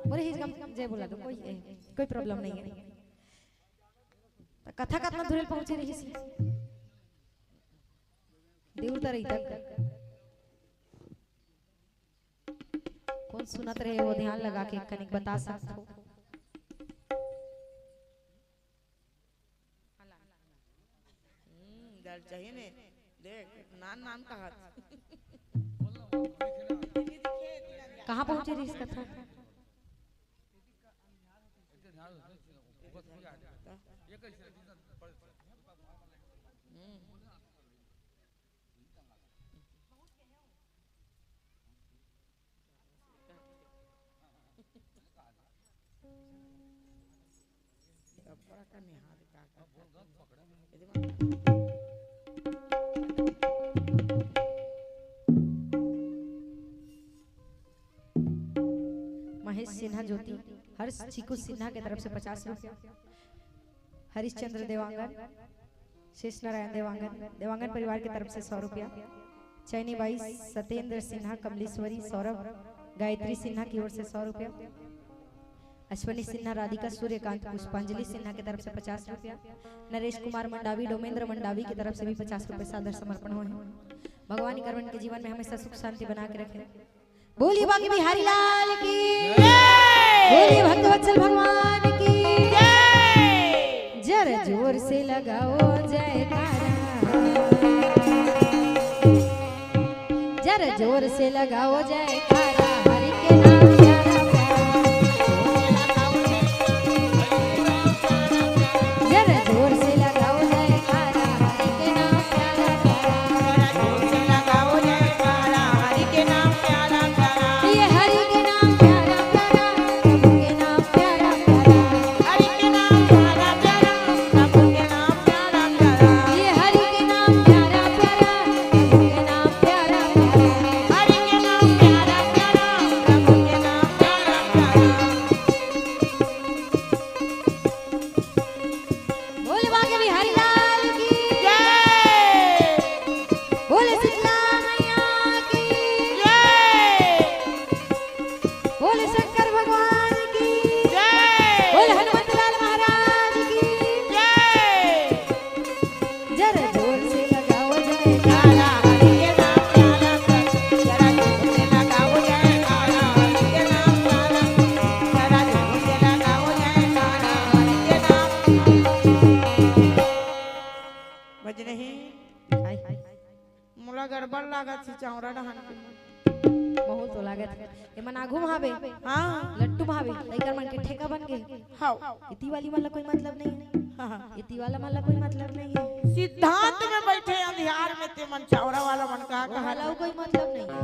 बोले हिजगम जय बोला तो कोई प्रॉब्लम नहीं है। कथा कतना दूर पहुंचे रही सी देव तरह तक कौन सुनत रहे वो ध्यान लगा के कनिक बता सकते हो। डर चाहिए ने देख नान कहा कहाँ पहुंचे रही इस कथा। महेश सिन्हा ज्योति हर्ष चीकू सिन्हा की तरफ से 50 रुपया। हरिश्चंद्र देवांगन शेष नारायण देवांगन परिवार की तरफ से 100 रुपया। चैनी बाई सत्येंद्र सिन्हा कमलेश्वरी सौरभ गायत्री सिन्हा की ओर से 100 रुपया। अश्वनी सिन्हा राधिका सूर्यकांत पुष्पांजलि सिन्हा की तरफ से 50 रुपया। नरेश कुमार मंडावी डोमेंद्र मंडावी की तरफ से भी 50 रुपए सादर समर्पण हुए हैं। भगवान करवन के जीवन में हमेशा सुख शांति बना के रखे। बोलिए बाकी बिहारी लाल की बोलिए भक्तवत्सल भगवान की जरा जोर से लगाओ जयकारा जरा जोर से लगाओ जयकारा हरि के नाम जरा जोर से लगाओ जयकारा हरि के नाम गड़बड़ लागत छी चौरा डहन बहुत तो लागत ए मन आगू भावे हां लट्टू भावे लइका मन के ठेका बन गए। हां इती वाली मन ला कोई मतलब नहीं है। हां इती वाला मन ला कोई मतलब नहीं है। सिद्धांत में बैठे अंधियार में ते मन चौरा वाला मन का वाला कोई मतलब नहीं है।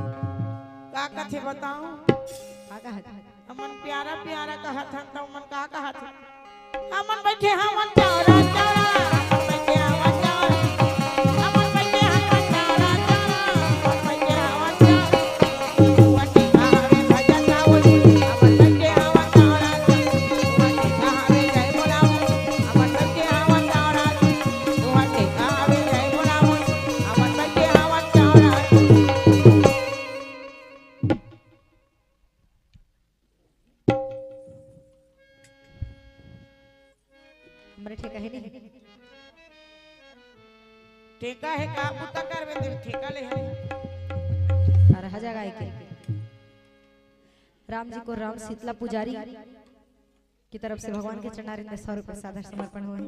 का कथे बताऊं का कहत हमन प्यारा प्यारा कहत हन त मन का कहत हमन बैठे हमन चौरा चौरा हमन बैठे हमन चौरा हमन बैठे हमन चौरा चौरा हमन बैठे हमन चौरा वटी आवे भजन गावो हमन बैठे हमन चौरा वटी आवे जय बोलावो हमन बैठे हमन चौरा वटी आवे जय बोलावो हमन बैठे हमन चौरा हमरे ठेका है नहीं ठेका है का पुता करवे ते ठेका ले है और हजा गाय के राम जी को राम शीतला पुजारी की तरफ से भगवान के चरणारिंद में 100 रुपए सादर समर्पण हुए।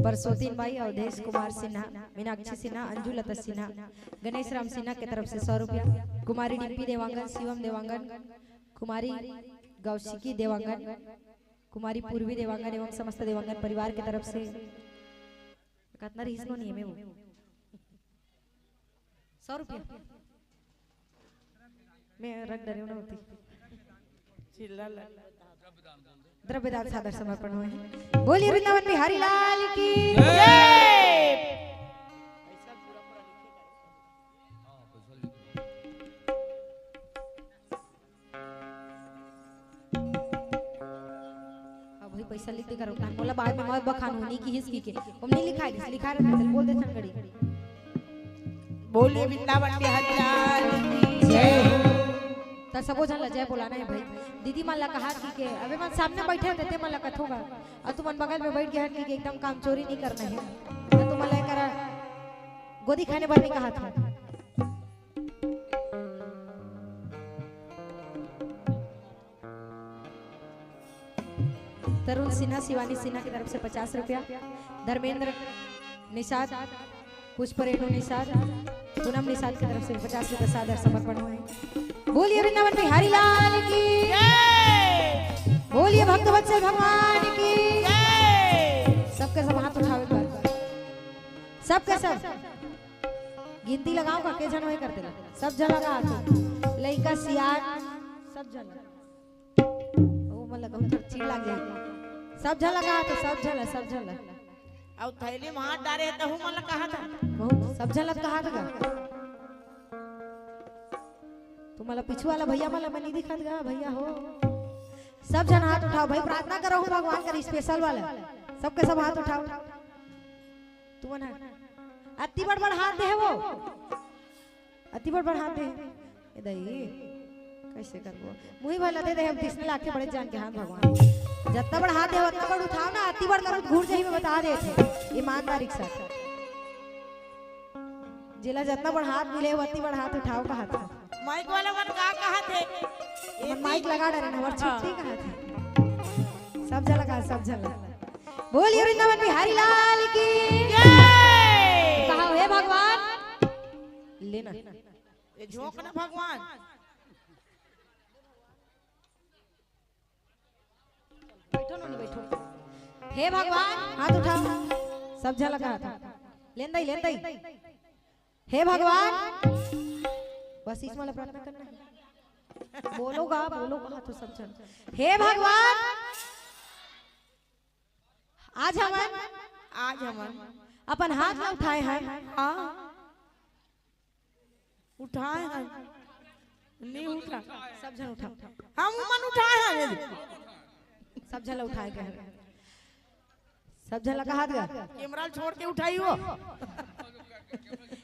परसोतीन बाई अवधेश कुमार सिन्हा मीनाक्षी सिन्हा अंजू लता सिन्हा गणेश राम सिन्हा की तरफ से 100 रुपया। कुमारी डिम्पी देवांगन शिवम देवांगन कुमारी गौशिकी देवांगन कुमारी पूर्वी देवांगन एवं समस्त देवांगन परिवार की तरफ से कितना रही इसको नहीं है वो 100 रुपया मैं रख डरे ना होती चिल्ला द्रव्यदान सादर समर्पण हुए। बोलिए वृंदावन बिहारी लाल की वही पैसा लिख दे करो कान बोला बाद में मत बखान होनी की हिस्की के हम नहीं लिखा है लिखा रहता चल बोल दे संगड़ी। बोलिए वृंदावन बिहारी लाल की जय। त सबो जन लजाए बोलाना है भाई। दीदी मन ला कहा कि के अबे मन सामने बैठे होते ते मन ला कथोगा और तुम मन बगल में बैठ गया कि एकदम काम चोरी नहीं करना है तो तुम ला करा गोदी खाने पर नहीं कहा था। तरुण सिन्हा शिवानी सिन्हा की तरफ से 50 रुपया, धर्मेंद्र निषाद, पुष्प रेणु निषाद, पूनम निषाद की तरफ से 50 रुपये सादर समर्पण हुए। बोलिए वृंदावन बिहारी लाल की, बोलिए भक्तवत्सल भगवान की। सबके सब हाथ उठाओ एक बार, सबके सब गिनती लगाओ का के जन वही करते ला सब जन लगा हाथ, लइका सियार सब जन ओ मन लगा तो चीड़ लग जाए सब जन लगा हाथ, सब जन और थैली में हाथ डाले तो हूं मन कहा था बहुत सब जन लग कहा था तुम्हारा पिछू वाला भैया मला मैं नहीं दिखा गा भैया हो। सब जन हाथ उठाओ भाई, प्रार्थना करो हूं भगवान का स्पेशल वाला, सबके सब हाथ उठाओ। तू ना अति बड़ बड़ हाथ दे वो, अति बड़ बड़ हाथ दे ए दई कैसे करबो मुही भला दे दे हम 30 लाख के बड़े जान के हाथ भगवान जितना बड़ हाथ दे उतना बड़ उठाओ ना, अति बड़ करो घूर जाई में बता दे थे ईमानदारी के साथ जिला जितना बड़ हाथ मिले वो अति बड़ हाथ उठाओ का हाथ। माइक वाला मन का कहा थे मन माइक लगा डरे ना और छुट्टी कहा थे सब जन लगा सब जन बोलिए वृंदावन बिहारी लाल की कहा हे भगवान लेना ये झोंक ना भगवान बैठो ना नहीं बैठो। हे भगवान हाथ उठाओ सब जन लगा था लेन दई हे भगवान बस इस वाला प्रार्थना करना है बोलोगा बोलोगा तो सब जन हे भगवान आज हम अपन हाथ में उठाए हैं उठाए हैं नहीं उठा सब जन उठाओ हम मन उठाए हैं सब जन उठाए गए सब जन लगा हाथ गा कैमरा छोड़ के उठाई हो।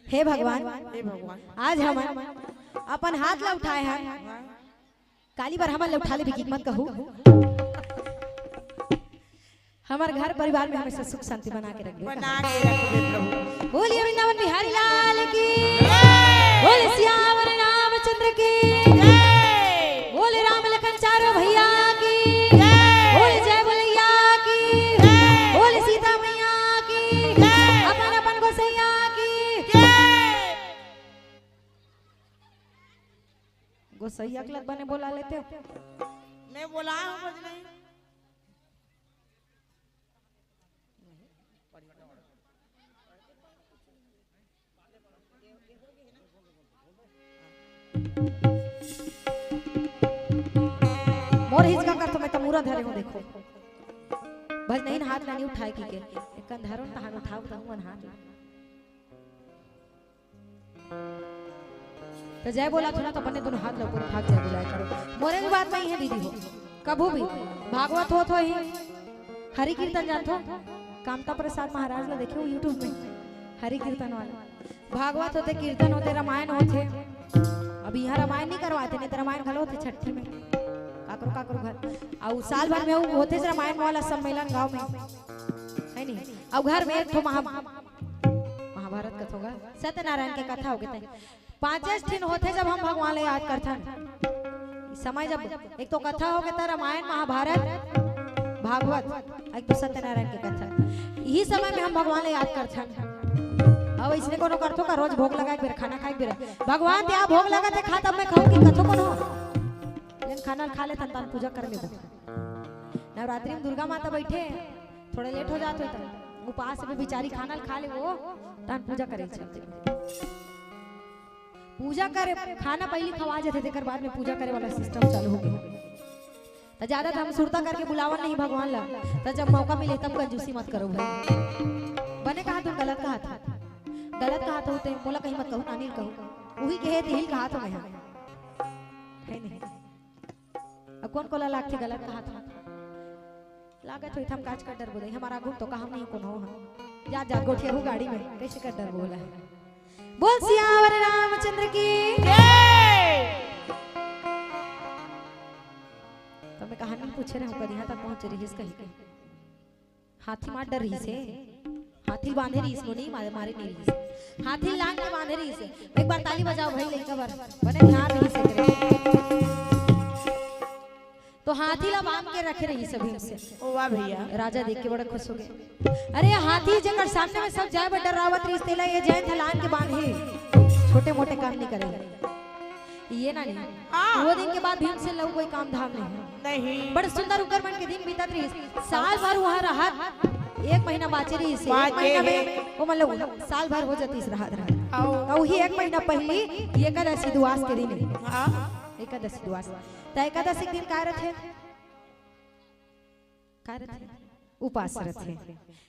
हे भगवान आज हम अपन हाथ ला उठाए हैं काली बार हमारे उठा ले भी मत कहू हमारे घर परिवार में हमेशा सुख शांति बना के रख दे प्रभु। बोलिए वृंदावन बिहारी लाल की, बोले सियावर रामचंद्र की, बोले राम लखन चारों भैया की, बोले जय बोलैया की, बोले सीता मैया की, अपन अपन गोसैया की। गोसैया के लग बने बोला लेते हो मैं बोला हूं कुछ नहीं मोर हिचका कर तो मैं तमूरा धरे हूं देखो बस नहीं हाथ लानी उठाए की के एक धरो न हाथ उठाओ तो मन हाथ तो जय बोला थोड़ा तो अपने दोनों हाथ लो ऊपर भाग जाए बुलाए करो मोरे की बात नहीं है दीदी हो कभू भी भागवत हो ही हरि कीर्तन जानतो कामता प्रसाद महाराज ला देखियो YouTube में हरि कीर्तन वाला भागवत होते कीर्तन होते रामायण होते अभी यहाँ रामायण नहीं करवाते नहीं तो रामायण घलो होते छठी में काकरो घर और साल भर में होते रामायण वाला सम्मेलन गांव में है नहीं और घर में एक महाभारत कथा होगा सत्यनारायण के कथा होगे 5 दिन होते जब हम भगवान ले याद करते समय जब एक तो कथा हो गया रामायण महाभारत भागवत एक तो सत्यनारायण की कथा यही समय में हम भगवान ले याद करते अब इसने कोनो करतो का रोज भोग लगाए फिर खाना खाए फिर भगवान ते भोग लगा ते खा तब मैं खाऊं की कथो कोनो लेकिन खाना खा ले तन पूजा कर ले नवरात्रि में दुर्गा माता बैठे थोड़ा लेट हो जाते तो उपास में बेचारी खाना खा ले वो तन पूजा करे चलते पूजा करे खाना पहले खवा जाते थे बाद में पूजा करे वाला सिस्टम चालू हो गया तो ज्यादा हम सुरता करके बुलावन नहीं भगवान ला तो जब मौका मिले तब कंजूसी मत करो भाई बने कहा तुम गलत कहा था गलत कहा तो होते बोला कहीं मत कहूं नानी कहूं वही कहे थे हिल कहा तो मैं है नहीं अब कौन कोला लाग थे गलत कहा था लागत हो हम काज कर डर बोले हमारा गुण तो कहा नहीं कौन हो जा जा गोठिया हो गाड़ी में कैसे कर डर बोला है बोल सियावर रामचंद्र की जय हमें कहानी पूछे रहे ऊपर यहाँ तक पहुंच रही है कहीं हाथी मार डर रही से हाथी बांधे रही इसको नहीं मारे नहीं रही हाथी लांग के बांधे रही से एक बार ताली बजाओ भाई लड़का बार बने ध्यान नहीं से करे तो हाथी ला बांध के रखे रही सभी से ओ वाह भैया राजा देख के बड़ा खुश हो गए अरे हाथी जकर सामने में सब जाए बड़ा रावत रिश्तेला ये जय थे लांग के बांधे छोटे मोटे काम नहीं करेगा ये ना नहीं वो दिन के बाद भीम से लव कोई काम धाम नहीं बड़े सुंदर उकरमन के दिन बीतत रही साल भर वहां रहा एक महीना बाचे रही इसे एक महीना में वो मतलब साल भर हो जाती इस रहा और ही एक महीना पहली एकादशी दुआस के दिन एकादशी दुआस तो एकादशी के दिन का रथे उपास रथे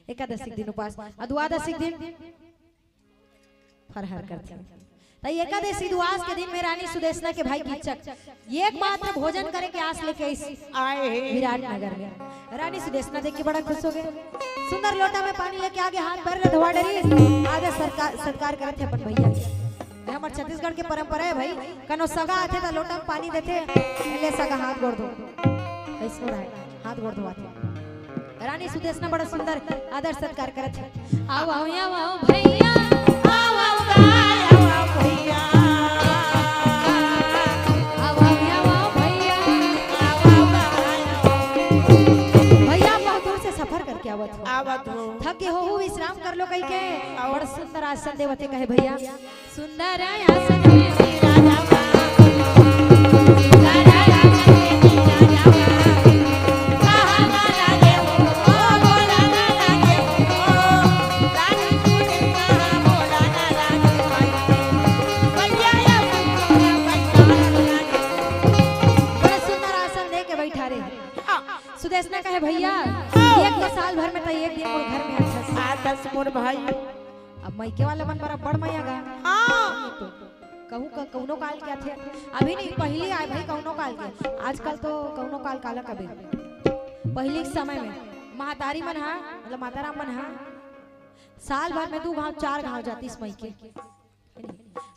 एकादशी के दिन उपास और द्वादशी के दिन फरहर करते तो एकादशी दुआस के दिन में रानी सुदेशना के भाई कीचक एक मात्र भोजन करे के आस लेके आए विराट नगर में रानी सुदेशना देख के बड़ा खुश हो गए सुंदर लोटा में पानी लेके आगे हाथ भर ले धोआ डरी आगे सरकार करे थे अपन भैया के हमारे छत्तीसगढ़ के परंपरा है भाई कनो सगा आते तो लोटा में पानी देते ले सगा हाथ गोड़ दो ऐसा रहा हाथ गोड़ धोआते रानी सुदेशना बड़ा सुंदर आदर सत्कार करे थे आओ आओ आओ भैया आओ आओ भैया आवत हो थके हो विश्राम कर लो कहीं के बड़ा सुंदर आसन देवते कहे भैया सुंदर आसन सुदेशना कहे भैया एक तो साल भर में तो एक दिन और घर में अच्छा से मोर भाई अब मायके वाला मन बड़ा बड़ मैयागा हां कहूं का कौनो काल क्या थे अभी नहीं पहले आए भाई कौनो काल के आजकल तो कौनो काल काला कबे पहले के समय में महातारी मन हा मतलब माताराम मन हा साल भर में 2 घाव 4 घाव जाती इस मई के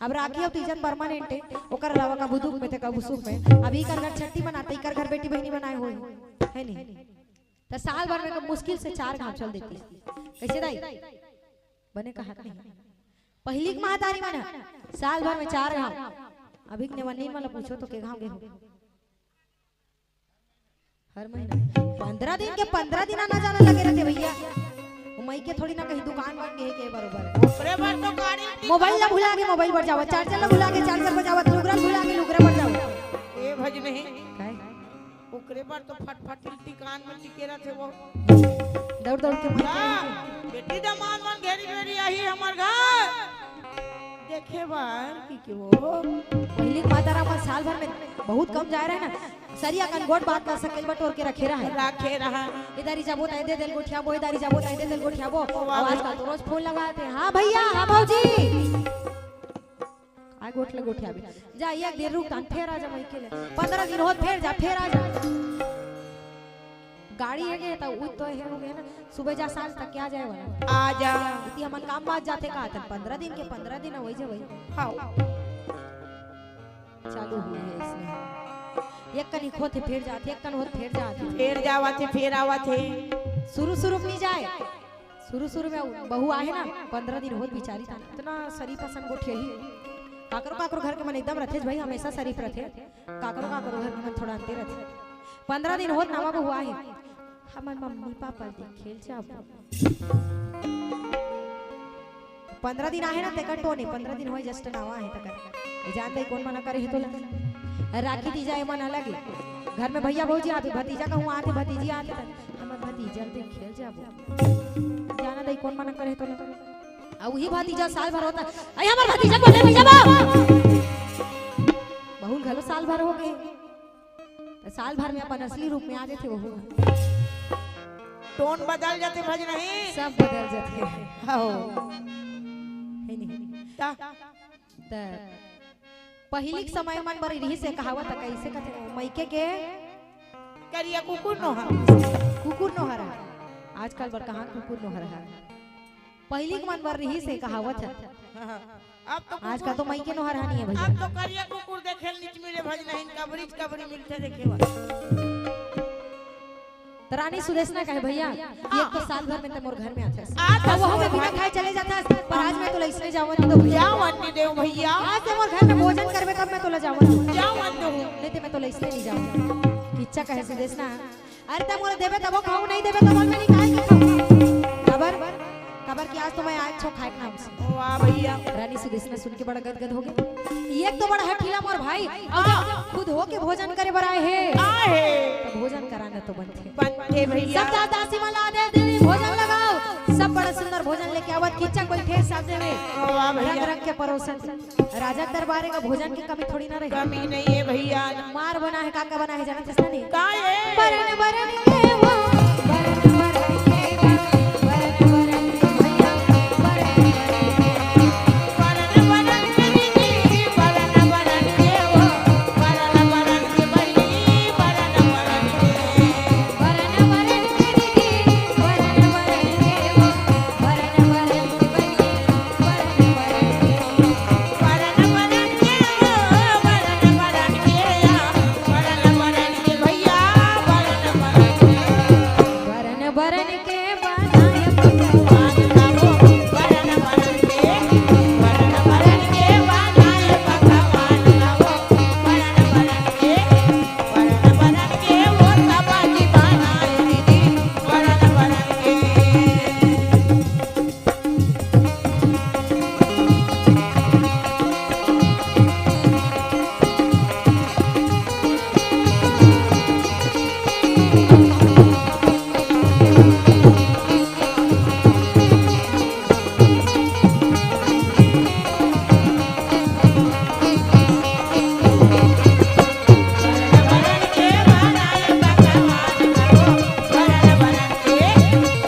अब राखी और तीजन परमानेंट है ओकर अलावा का बुदुक में थे का बुसुक में अभी कर घर छठी बनाते कर घर बेटी बहनी बनाए हुए है नहीं तो साल भर में मुश्किल से 4 घाव चल देती कैसे दाई बने का हाथ नहीं पहली महातारी माना साल भर में 4 घाव अभी ने वनी वाला पूछो तो के घाव गे हो हर महीना 15 दिन के 15 दिन आना जाना लगे रहते भैया मई के थोड़ी ना कहीं दुकान बन गए के बरोबर ओकरे बार तो गाड़ी मोबाइल ला भुला के मोबाइल पर जाओ चार्जर ला भुला के चार्जर पर जाओ लुगरा भुला के लुगरा पर जाओ ए भज नहीं काय ओकरे बार तो फट टिल्टी कान में टिके रहते वो दौड़ दौड़ के बेटी दमान मन घेरी घेरी आई हमार घर देखे बार की वो पहली माताराम साल भर में बहुत कम जा रहे हैं ना सरिया कनगोट बात कर सकल बटोर के रखे रहा इधर ही जाबो ताई दे दिल गोठिया बो इधर ही जाबो ताई दे दिल गोठिया बो आजकल तो रोज फोन लगाते हैं हां भैया हां भौजी आ गोठ ले गोठिया भी जा एक देर रुक तान फेर आ जा मई के ले 15 दिन होत फेर आ जा गाड़ी है के तो उ तो है हो गया ना सुबह जा शाम तक क्या जाए वाला आ जा इति हमन काम बात जाते का तन 15 दिन के 15 दिन होई जे वही हां चालू हुए है इसमें एक कनी खोते फेर जाते एक कन होत फेर जाते फेर जावत फेर आवत है शुरू में जाए शुरू में बहू आए ना 15 दिन होत बिचारी था इतना शरीफ हसन गोठे ही काकरो घर के मन एकदम रथे भाई हमेशा शरीफ रथे काकरो घर के मन थोड़ा अंते रथे 15 दिन होत नवा बहू आए हमर मम्मी पापा देख खेल जाब 15 दिन आहे ना तेकर टोने 15 दिन होय जस्ट नावा आहे तकर जानते कौन मना करे तो राखी दी जाए मन लगे घर में भैया भौजी आते भतीजा कहूं आते भतीजी आते हमर भतीजा देख खेल जाब जाना दई कौन मना करे तो आ वही भतीजा साल भर होता आई हमर भतीजा बोले भी जाबो बहुल घलो साल भर हो गए तो साल भर में अपन असली रूप में आ गए थे वो टोन बदल जाते भज नहीं सब बदल जाते हां है नहीं ता त पहली समय मन बड़ी रही से कहावत कैसे कहते मैके के करिया कुकुर नो हरा आजकल बर कहां कुकुर नो हरा पहली मन बर रही से कहावत है अब तो आजकल तो मैके नो हरा नहीं है भैया अब तो करिया कुकुर देखे नीच मिले भज नहीं कबरी मिलते देखे तो रानी सुदेशना कहे भैया ये तो साल भर में तो मोर घर में आता है आता वो हमें बिना खाए चले जाता है पर आज मैं तो लइसने जावन तो भैया जावन देव भैया आज तो मोर घर में भोजन करबे तब मैं तो जावन जावन दो नहीं तो मैं तो लइसने नहीं जाऊंगा इच्छा कहे सुदेशना अरे तब मोर देबे तब खाऊं नहीं देबे तब मैं नहीं खाए खबर खबर कि आज तो मैं आज छो खाए नाम से वाह भैया रानी सुदेशना सुन के बड़ा गदगद हो गई एक तो बड़ा हठीला मोर भाई अब खुद हो के भोजन करे बर आए आहे तो भोजन कराना तो बनते बनते भैया सब दासी मला दे दीदी भोजन लगाओ सब बड़ा सुंदर भोजन लेके आवत किच्चा कोई थे सामने में वाह रंग भैया रंग के परोसन राजा दरबार का भोजन की कमी थोड़ी ना रही कमी नहीं है भैया मार बना है काका बना है जानत है नहीं का है बरन बरन के वो बरन बरन के वो बरन बरन के भैया बरन बरन के दीदी बरन बरन के वो बरन बरन के बहिनी बरन बरन के बरन बरन के दीदी बरन बरन के वो बरन बरन के भैया बरन बरन के बरन बरन के वो बरन बरन के भैया बरन बरन के बरन बरन के बनाए भगवान बरन बरन के बनाए भगवान लाओ बरन बरन के वो सबाजी बनाए दीदी बरन बरन के बरन के बनाए भगवान लाओ बरन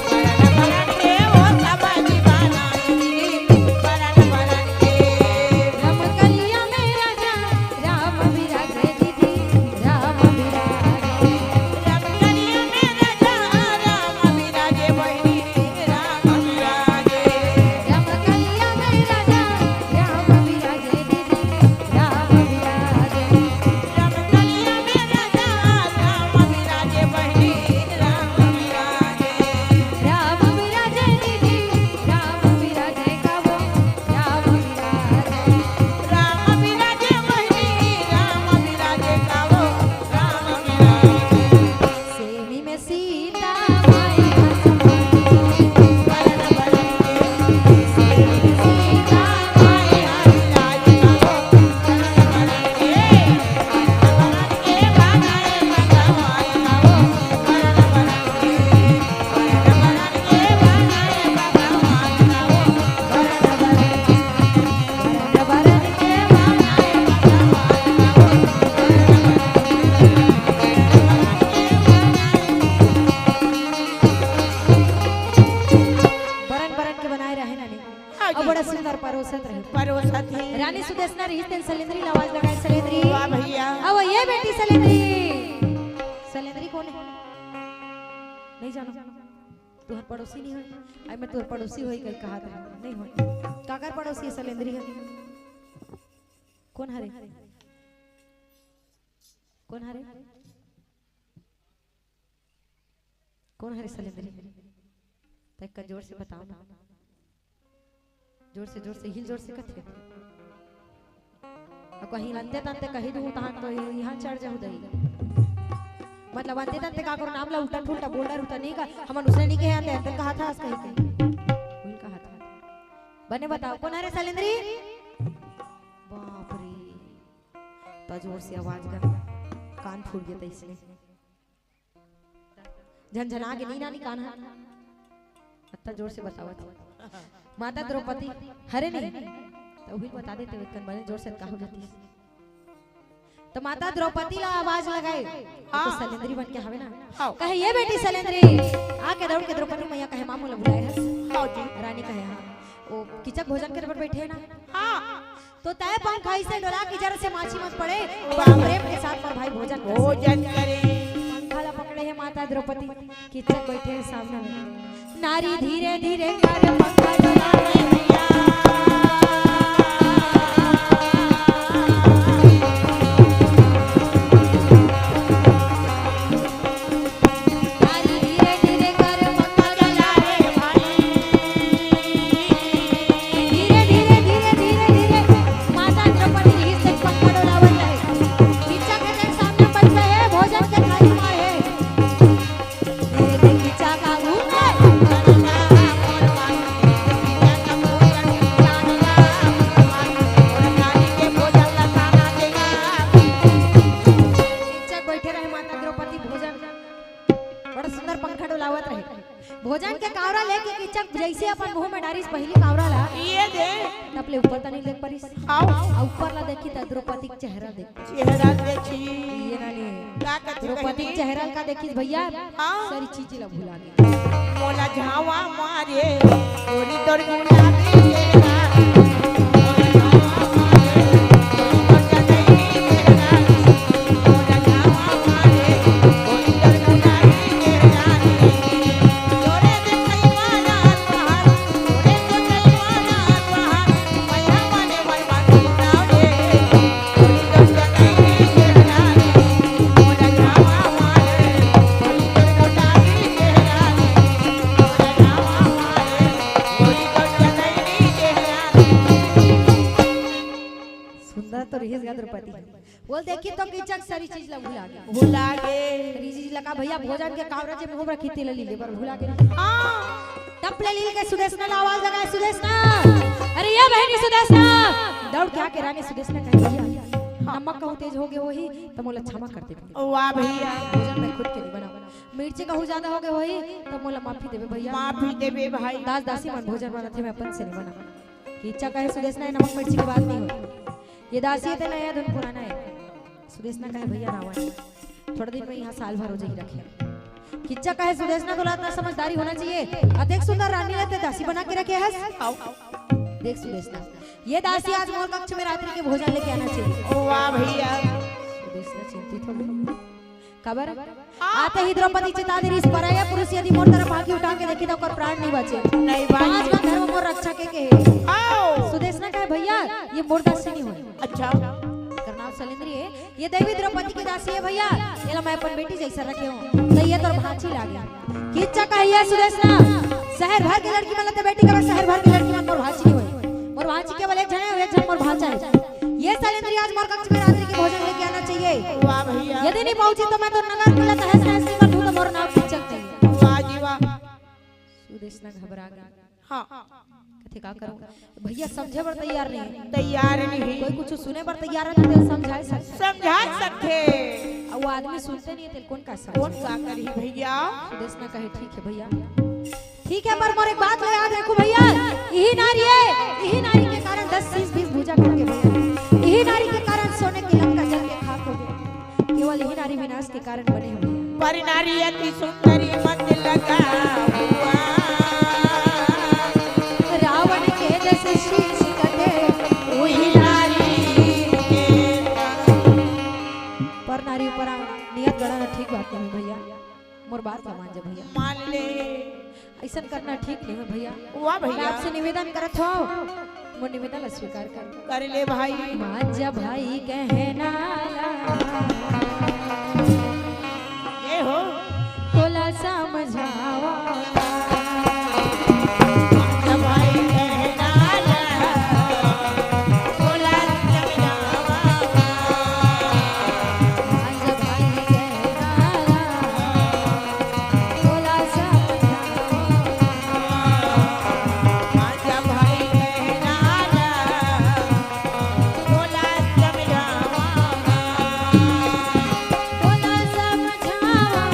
बरन के वो सबाजी बनाए दीदी बरन बरन के रमकलिया में राजा राम विराजे दीदी राम विराजे रमकलिया में राजा राम विराजे बहिनी राम विराजे रमकलिया में राजा राम विराजे दीदी राम विराजे रमकलिया में राजा राम विराजे बहिनी राम विराजे राम विराजे दीदी राम विराजे गावो राम विराजे राम विराजे बहिनी राम विराजे गावो राम विराजे सेमी में सीता माई हसमन बरन बरन के सेमी में सीता माई विराजे गावो बरन बरन के बनाए भगवान गावो बरन बरन के बनाए भगवान गावो बरन बरन के बरन बरन के बरन बरन के बनाए रहे ना हाँ अब जी। बड़ा सुंदर परोसत रहे परोसत है रानी सुदेशना रही तेन सलेंद्री ने आवाज लगाए सलेंद्री वाह भैया अब ये बेटी सलेंद्री सलेंद्री कौन है नहीं जानो तुहर पड़ोसी नहीं है आई मैं तुहर पड़ोसी होई कहीं कहा था नहीं हो काकर पड़ोसी है सलेंद्री है कौन हरे कौन हरे कौन हरे सलेंद्री तक का जोर से बताओ ना जोर से हिल जोर से कथे और कहीं अंते तंते कही दूं तहां तो यहां चढ़ जाऊ दई मतलब अंते तंते का करो नाम ला उल्टा फुल्टा बोल्डर उल्टा नहीं का हमन उसने नहीं कहे अंते कहा था कहीं कहीं भूल कहा था बने बताओ कौन है रे सलेंद्री बाप रे तो जोर से आवाज कर कान फूट गया इसने झनझना के नी नानी कान है इतना जोर से बतावत माता द्रौपदी हरे नहीं तो वही बता देते कन बने जोर से कहो जाती तो माता द्रौपदी ला आवाज लगाए तो सलेंद्री बन के हवे ना कहे ये बेटी सलेंद्री आके दौड़ के द्रौपदी मैया कहे मामू ला बुलाए है हाँ जी रानी कहे हां ओ किचक भोजन करे पर बैठे है ना हाँ तो तय पंख ऐसे डोला कि जरा से माछी मत पड़े प्रेम के साथ पर भाई भोजन कर भोजन करे पंखाला पकड़े है माता द्रौपदी किचक बैठे है सामने में नारी धीरे धीरे कर पंखा डोलावे भैया नारी लावत रहे भोजन के कावरा लेके किचक जैसे अपन मुंह में डारिस पहली कावरा ला ये दे तपले ऊपर तनी देख परिस आओ आ ऊपर ला देखी त द्रौपदी के चेहरा देख चेहरा देखी ये नानी का कथी द्रौपदी के चेहरा का देखी भैया हाँ। सारी चीज ला भुला गई मोला झावा मारे गोरी तोर गुलाबी चेहरा सुंदर तो रही द्रौपदी बोल देखी तो किचक सारी चीज ला भुला गई भुला गे रीजी लगा भैया भोजन के कावरा जे मुंह में रखी ली ले पर भुला गई हां टपले लील के सुदेशना ला आवाज लगाए सुदेशना अरे ये बहनी सुदेशना दौड़ क्या के रानी सुदेशना कह भैया नमक कहू तेज हो गए वही तो मोला क्षमा कर दे वाह भैया भोजन मैं खुद के लिए बना मिर्ची कहू ज्यादा हो गए वही तो मोला माफी देबे भैया माफी देबे भाई दास दासी मन भोजन बनाते मैं अपन से नहीं बना कि इच्छा कहे सुदेशना नमक मिर्ची की बात नहीं होती ये दासी है नया धुन पुराना है सुदेशना कहे भैया रावण थोड़ा दिन में यहाँ साल भर हो जाही रखे किच्चा कहे सुदेशना को इतना समझदारी होना चाहिए अदेख सुंदर रानी रहते दासी बना के रखे है देख सुदेशना ये दासी आज मोर कक्ष में रात्रि के भोजन लेके आना चाहिए वाह भैया सुदेशना चिंतित हो गई खबर आते ही द्रौपदी चिता दे इस पराया पुरुष यदि मोर तरफ आके उठा के देखी तो ओकर प्राण नहीं बचे नहीं बाजी पांच बार धर्म मोर रक्षा के आओ सुदेशना कहे भैया ये मोर दासी नहीं होई अच्छा करनाव सलेंद्री है ये देवी द्रौपदी की दासी है भैया ये मैं अपन बेटी जैसा रखे हूं तो ये तोर भांची लागे किच्चा कहिया सुदेशना शहर भर की लड़की मतलब बेटी का शहर भर की लड़की मन मोर भांची नहीं होई मोर भांची केवल एक जने एक जन मोर भांचा है ये सलेंद्री आज मोर कक्ष में रात्रि के भोजन लेके आना चाहिए वाह भैया यदि नहीं पहुंची तो मैं तो नगर में तहस नहस कर दूं तो मोर नाम किच्चक नहीं वाह जी वाह सुदेशना घबरा गया हां कथे का करूं भैया समझे बर तैयार नहीं है तैयार नहीं कोई कुछ सुने पर तैयार है तो समझाए सकते समझा सकते वो आदमी सुनते नहीं है कौन का कौन सा करी भैया सुदेशना कहे ठीक है भैया ठीक है पर मोर एक बात याद रखो भैया यही नारी है यही नारी के कारण 10 20 भूजा करके भैया यही नारी के कारण सोने की लंका जल के खाक हो गए केवल यही नारी विनाश के कारण बने हुए हैं पर नारी अति सुंदरी मन लगा हुआ रावण के जैसे शीश कटे वही नारी पर नारी ऊपर नियत गढ़ना ठीक बात नहीं भैया मोर बात मान जा भैया मान ले ऐसा करना ठीक नहीं है भैया वाह मैं भैया आपसे निवेदन करत हो मोर निवेदन स्वीकार कर कर ले भाई मान जा भाई कहना ये हो तोला समझावा भाई कहना बोला जमीनावा मान जा भाई कहना तोला समझावा आजा भाई कहना बोला जमीनावा तोला समझावा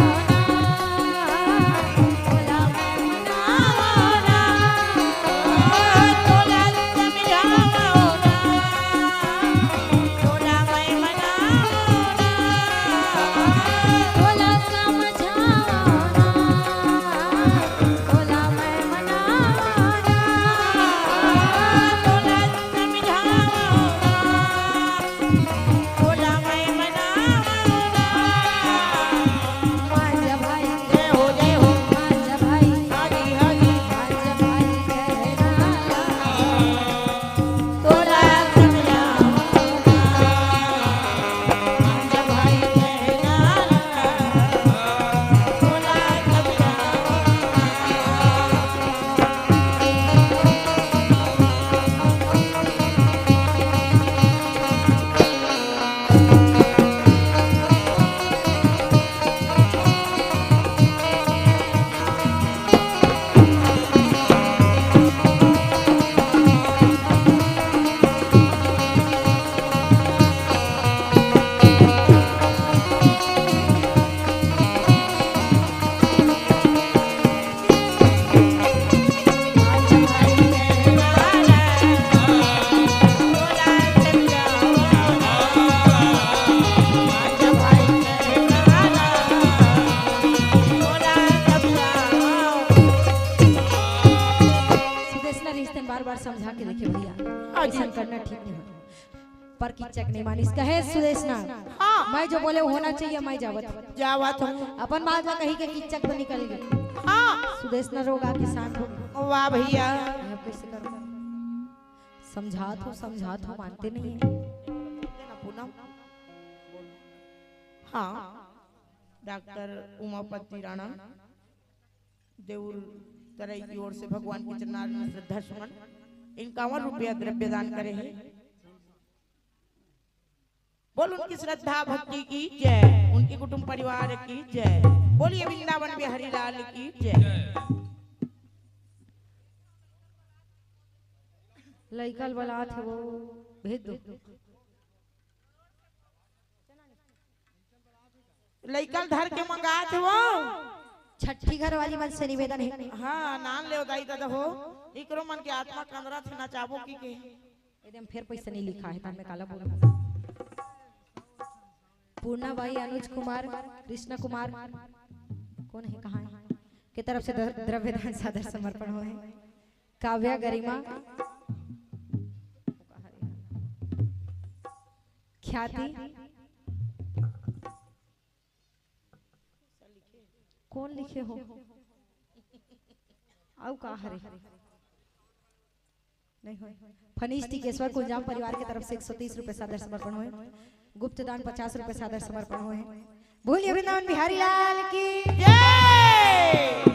ऐसा करना ठीक नहीं है। पर किचक नहीं मानिस कहे सुदेश ना हाँ मैं जो बोले वो होना चाहिए मैं जावत जावत हूँ अपन बात में कही के किचक तो निकल गई हाँ सुदेश ना रोगा किसान हो वाह भैया कैसे करूं समझा तो मानते नहीं है पूनम हाँ डॉक्टर उमापति राणा देउल तरई की ओर से भगवान के चरणार में श्रद्धा सुमन 51 रुपया द्रव्य दान करे हैं। बोल उनकी श्रद्धा भक्ति की जय, उनके कुटुंब परिवार की जय, बोलिए वृंदावन बिहारी लाल की जय। लइकल वाला थे वो भेज दो लइकल धर के मंगा थे वो छठी घर वाली मन से निवेदन है हाँ नाम ले दाई दादा हो इकरो मन के आत्मा कंदरा थे ना चाबो की के एकदम फिर पैसा नहीं लिखा है तान में काला बोला पूर्णा बाई अनुज कुमार कृष्ण कुमार कौन है कहाँ है की तरफ से द्रव्य दान सादर समर्पण हुए काव्या गरिमा ख्याति कौन लिखे हो आउ का हरे नहीं हो फनीश टिकेश्वर कुंजाम परिवार की तरफ से 130 रुपए सादर समर्पण हुए गुप्त दान 50 रुपए सादर समर्पण हुए बोलिए वृंदावन बिहारी लाल की जय।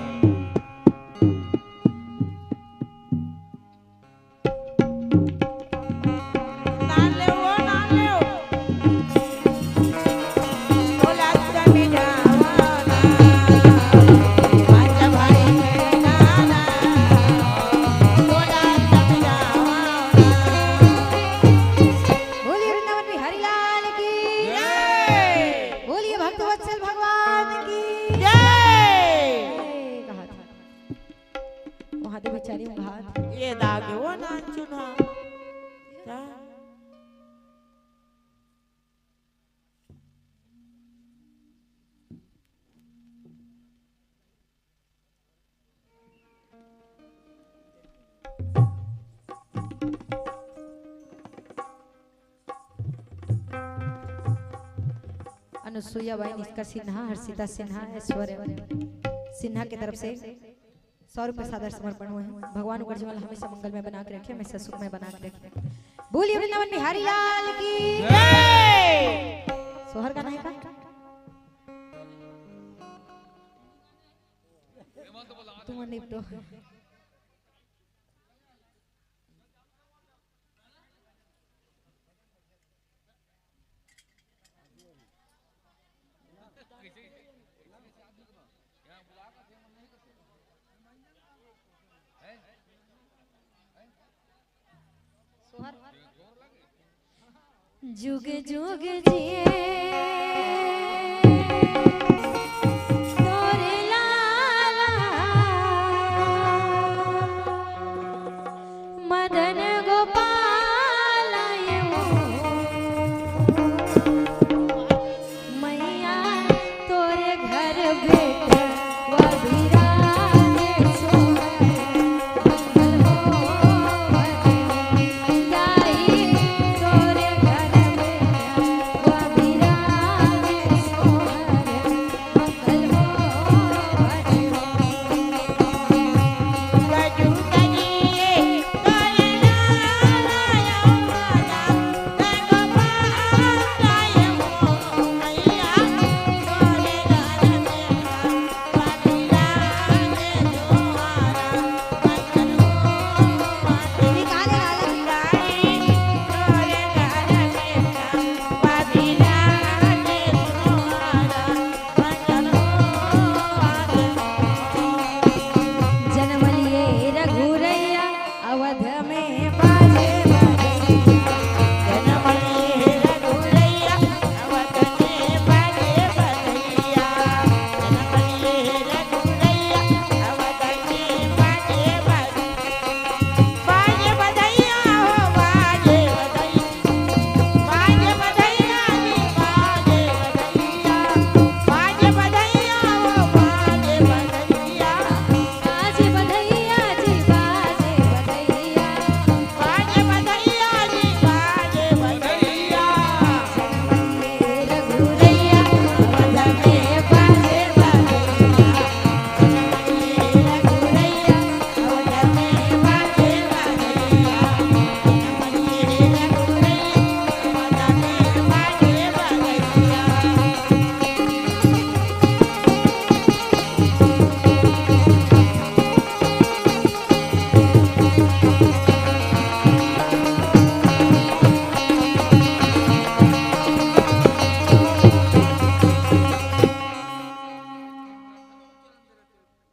ये दागे वो नाचुन अनुसुईया बाई निष्का सिन्हा हर्षिता सिन्हा ऐश्वर्य सिन्हा की तरफ से 100 रुपए सादर समर्पण हुए हैं भगवान उकर जीवन हमेशा मंगल में बना के रखे हमेशा सुख में बना के रखे बोलिए वृंदावन बिहारी लाल की जय। सोहर का नहीं का तुम नहीं तो जुग जुग जिए तोरे लाला मदन गोपाल मैया तोरे घर बेटा वही